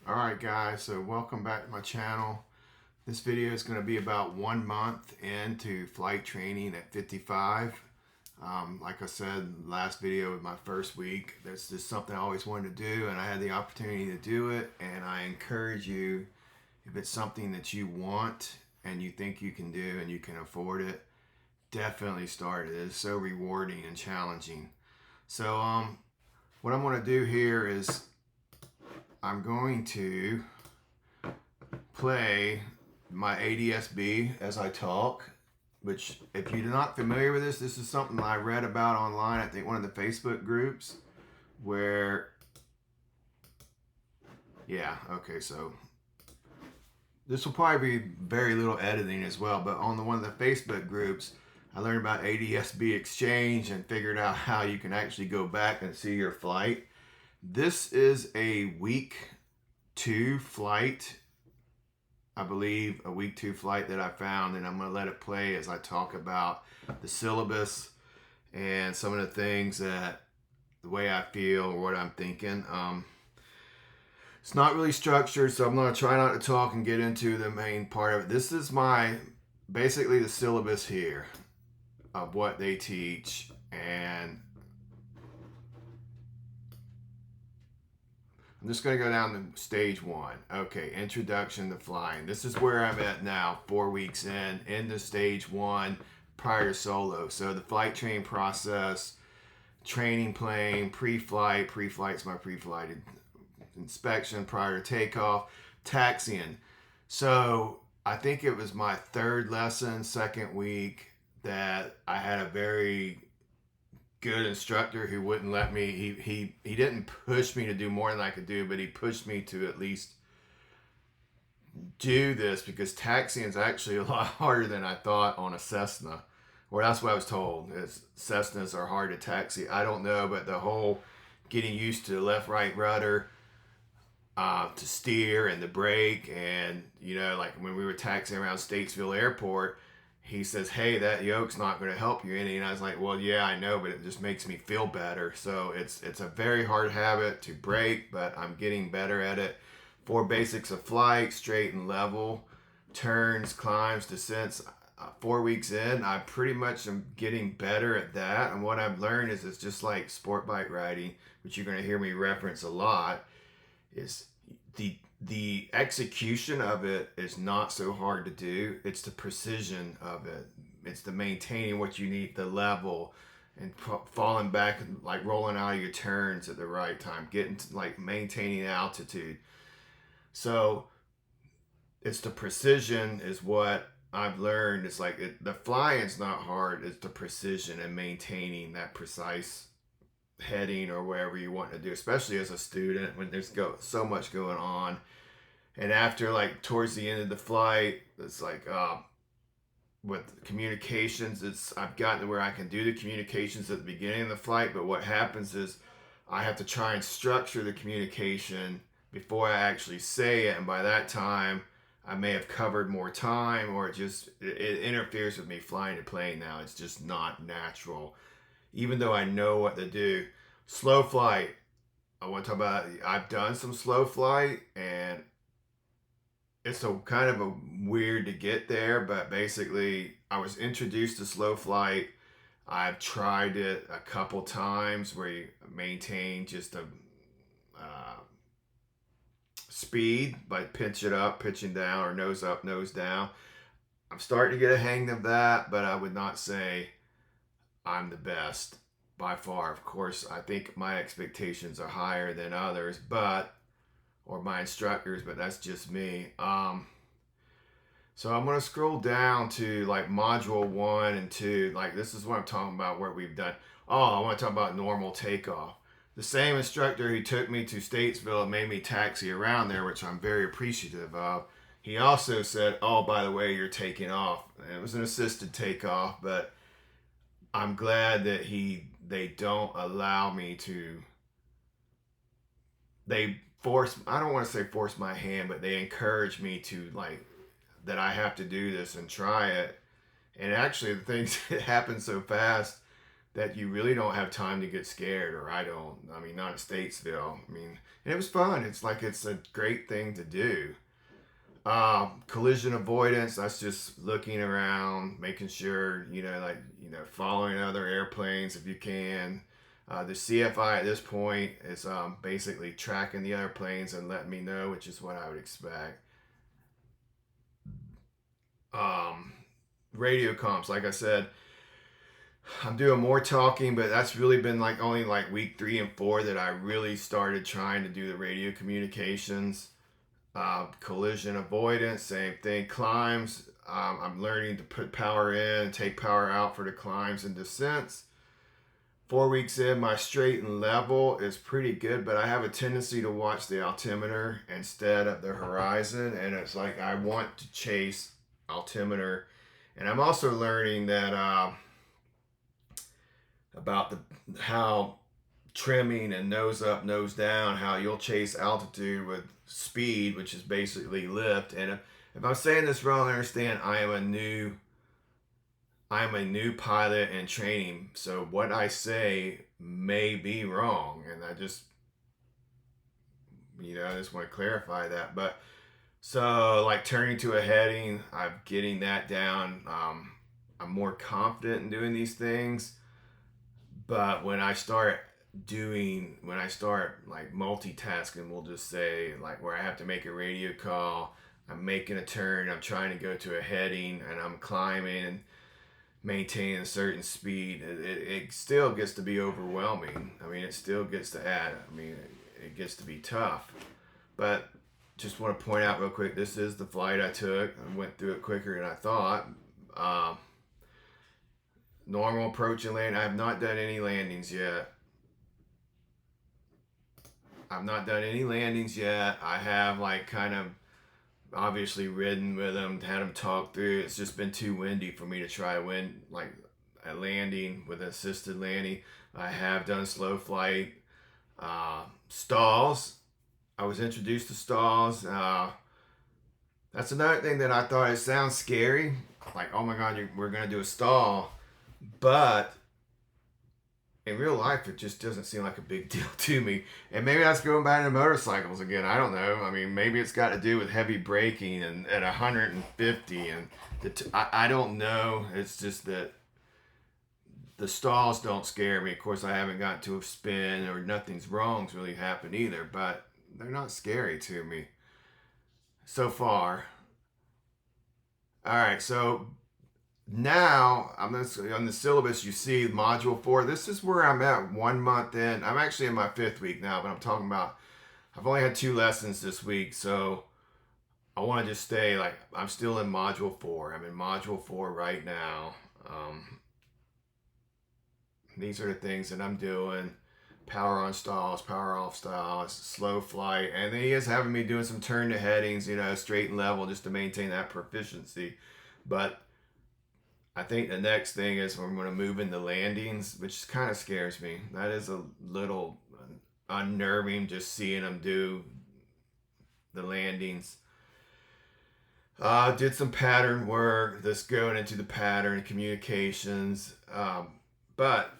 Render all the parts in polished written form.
Alright guys, so welcome back to my channel. This video is going to be about 1 month into flight training at 55. Like I said, last video was my first week. That's just something I always wanted to do, and I had the opportunity to do it. And I encourage you, if it's something that you want and you think you can do and you can afford it, definitely start it. It's so rewarding and challenging. So what I'm going to do here is I'm going to play my ADS-B as I talk, which if you're not familiar with this is something I read about online, I think one of the Facebook groups where, so this will probably be very little editing as well, but on one of the Facebook groups, I learned about ADS-B exchange and figured out how you can actually go back and see your flight. This is a week 2 flight, I believe, a week 2 flight that I found, and I'm going to let it play as I talk about the syllabus and some of the things that, the way I feel or what I'm thinking. It's not really structured, so I'm going to try not to talk and get into the main part of it. This is basically the syllabus here of what they teach, and I'm just going to go down to stage 1. Okay, introduction to flying. This is where I'm at now, 4 weeks into stage 1, prior to solo. So the flight training process, training plane, pre-flight. Pre-flight's my pre-flight inspection prior to takeoff, taxiing. So I think it was my 3rd lesson, 2nd week, that I had a very good instructor who wouldn't let me, he didn't push me to do more than I could do, but he pushed me to at least do this, because taxiing is actually a lot harder than I thought on a Cessna. Or that's what I was told, is Cessnas are hard to taxi. I don't know, but the whole getting used to the left-right rudder, to steer and the brake, and like when we were taxiing around Statesville Airport, he says, hey, that yoke's not going to help you any. And I was like, well, yeah, I know, but it just makes me feel better. So it's a very hard habit to break, but I'm getting better at it. 4 basics of flight: straight and level, turns, climbs, descents. 4 weeks in, I pretty much am getting better at that. And what I've learned is it's just like sport bike riding, which you're going to hear me reference a lot, is the execution of it is not so hard to do. It's the precision of it. It's the maintaining what you need, the level, and falling back and like rolling out of your turns at the right time, getting to, like, maintaining altitude. So it's the precision is what I've learned. It's like the flying's not hard. It's the precision and maintaining that precise heading or wherever you want to do, especially as a student when there's so much going on. And after, like, towards the end of the flight, it's like with communications, I've gotten to where I can do the communications at the beginning of the flight, but what happens is I have to try and structure the communication before I actually say it, and by that time I may have covered more time, or it interferes with me flying a plane now. It's just not natural, even though I know what to do. Slow flight, I want to talk about. I've done some slow flight, and it's kind of a weird to get there, but basically I was introduced to slow flight. I've tried it a couple times where you maintain just a speed, but pitch it up, pitching down, or nose up, nose down. I'm starting to get a hang of that, but I would not say I'm the best by far. Of course, I think my expectations are higher than others, or my instructors, but that's just me. So I'm going to scroll down to like module 1 and 2. Like, this is what I'm talking about, where we've done. Oh, I want to talk about normal takeoff. The same instructor who took me to Statesville and made me taxi around there, which I'm very appreciative of, he also said, oh, by the way, you're taking off. And it was an assisted takeoff, but I'm glad that they don't allow me to, I don't want to say force my hand, but they encourage me to, like, that I have to do this and try it. And actually the things that happen so fast that you really don't have time to get scared, or I don't. I mean, not at Statesville. I mean, and it was fun. It's like it's a great thing to do. Collision avoidance, that's just looking around, making sure, following other airplanes if you can. The CFI at this point is basically tracking the other planes and letting me know, which is what I would expect. Radio comms, like I said, I'm doing more talking, but that's really been like only like week 3 and 4 that I really started trying to do the radio communications. Collision avoidance, same thing. Climbs, I'm learning to put power in and take power out for the climbs and descents. 4 weeks in, my straight and level is pretty good, but I have a tendency to watch the altimeter instead of the horizon, and it's like I want to chase altimeter. And I'm also learning that about how trimming and nose up, nose down, how you'll chase altitude with speed, which is basically lift. And if I'm saying this wrong, understand I am a new pilot in training, so what I say may be wrong, and I just want to clarify that. But so like turning to a heading, I'm getting that down. I'm more confident in doing these things, but when I start like multitasking, we'll just say like where I have to make a radio call, I'm making a turn, I'm trying to go to a heading, and I'm climbing and maintaining a certain speed, it still gets to be overwhelming. I mean, it still gets to add. I mean, it gets to be tough. But just want to point out real quick, this is the flight I took. I went through it quicker than I thought. Normal approach and land. I have not done any landings yet. I have like kind of obviously ridden with them, had them talk through. It's just been too windy for me to try like a landing with assisted landing. I have done slow flight. Stalls. I was introduced to stalls. That's another thing that I thought, it sounds scary. Like, oh my God, we're going to do a stall. But in real life, it just doesn't seem like a big deal to me. And maybe that's going back to motorcycles again. I don't know. I mean, maybe it's got to do with heavy braking and at 150. And I don't know. It's just that the stalls don't scare me. Of course, I haven't got to a spin or nothing's wrong's really happened either. But they're not scary to me so far. All right, so now I'm on the syllabus. You see module 4. This is where I'm at 1 month in. I'm actually in my 5th week now, but I'm talking about I've only had 2 lessons this week, so I want to just stay like I'm still in module 4. I'm in module 4 right now. These are the things that I'm doing: power on stalls, power off stalls, slow flight, and then he is having me doing some turn to headings, straight and level, just to maintain that proficiency. But I think the next thing is we're going to move into landings, which kind of scares me. That is a little unnerving, just seeing them do the landings. Did some pattern work, this going into the pattern communications. But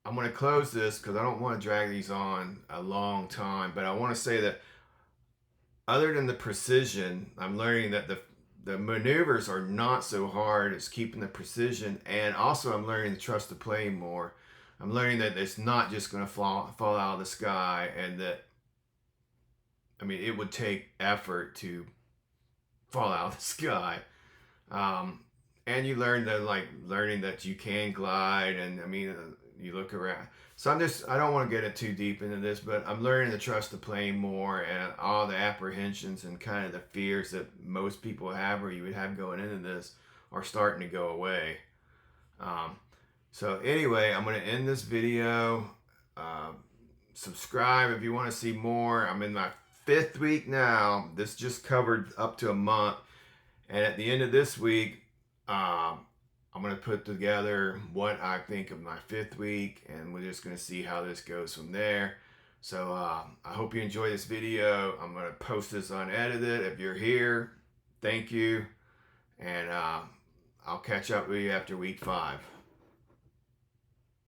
I'm going to close this because I don't want to drag these on a long time. But I want to say that other than the precision, I'm learning that the maneuvers are not so hard. It's keeping the precision, and also I'm learning to trust the plane more. I'm learning that it's not just going to fall out of the sky, and that, I mean, it would take effort to fall out of the sky. And you learning that you can glide, and I mean, you look around. So I don't want to get it too deep into this, but I'm learning to trust the plane more, and all the apprehensions and kind of the fears that most people have or you would have going into this are starting to go away. So anyway, I'm going to end this video. Subscribe if you want to see more. I'm in my 5th week now. This just covered up to a month. And at the end of this week, I'm going to put together what I think of my 5th week, and we're just going to see how this goes from there. So I hope you enjoy this video. I'm going to post this unedited. If you're here, thank you. And I'll catch up with you after week 5.